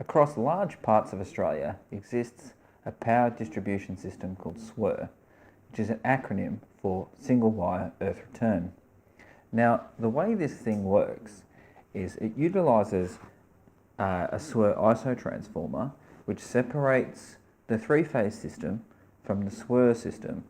Across large parts of Australia exists a power distribution system called SWER, which is an acronym for Single Wire Earth Return. Now, the way this thing works is it utilises a SWER isotransformer, which separates the three-phase system from the SWER system.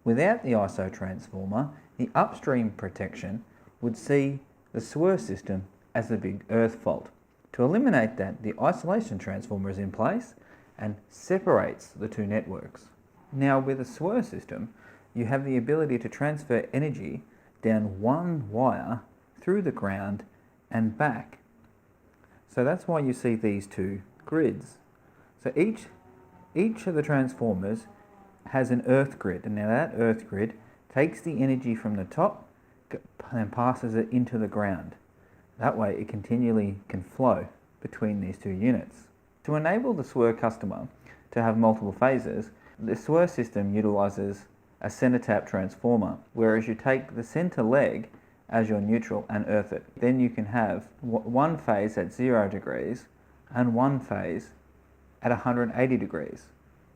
Without the isotransformer, the upstream protection would see the SWER system as a big earth fault. To eliminate that, the isolation transformer is in place and separates the two networks. Now, with a SWER system, you have the ability to transfer energy down one wire through the ground and back. So that's why you see these two grids. So each of the transformers has an earth grid, and now that earth grid takes the energy from the top and passes it into the ground. That way it continually can flow between these two units. To enable the SWER customer to have multiple phases, the SWER system utilises a centre tap transformer, whereas you take the centre leg as your neutral and earth it. Then you can have one phase at 0 degrees and one phase at 180 degrees.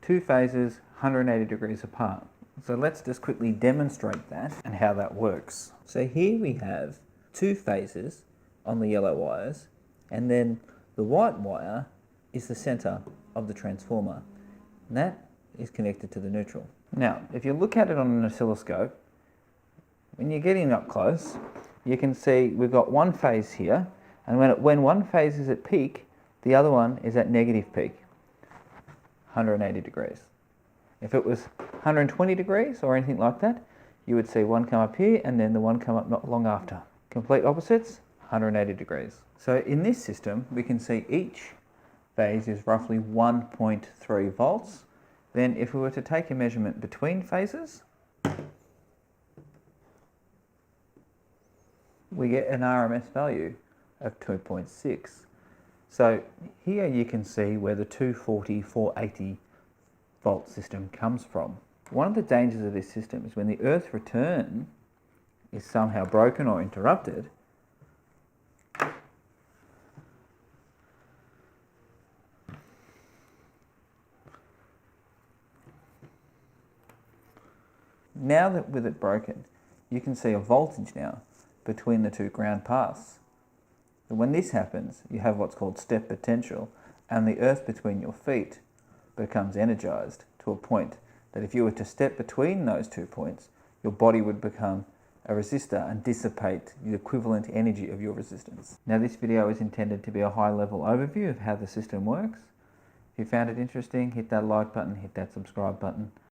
Two phases 180 degrees apart. So let's just quickly demonstrate that and how that works. So here we have two phases on the yellow wires, and then the white wire is the centre of the transformer, and that is connected to the neutral. Now, if you look at it on an oscilloscope, when you're getting up close, you can see we've got one phase here, and when one phase is at peak, the other one is at negative peak, 180 degrees. If it was 120 degrees or anything like that, you would see one come up here and then the one come up not long after. Complete opposites, 180 degrees. So in this system, we can see each phase is roughly 1.3 volts. Then if we were to take a measurement between phases, we get an RMS value of 2.6. So here you can see where the 240, 480 volt system comes from. One of the dangers of this system is when the earth return is somehow broken or interrupted, now that with it broken, you can see a voltage now between the two ground paths. And when this happens, you have what's called step potential, and the earth between your feet becomes energized to a point that if you were to step between those 2 points, your body would become a resistor and dissipate the equivalent energy of your resistance. Now, this video is intended to be a high-level overview of how the system works. If you found it interesting, hit that like button, hit that subscribe button.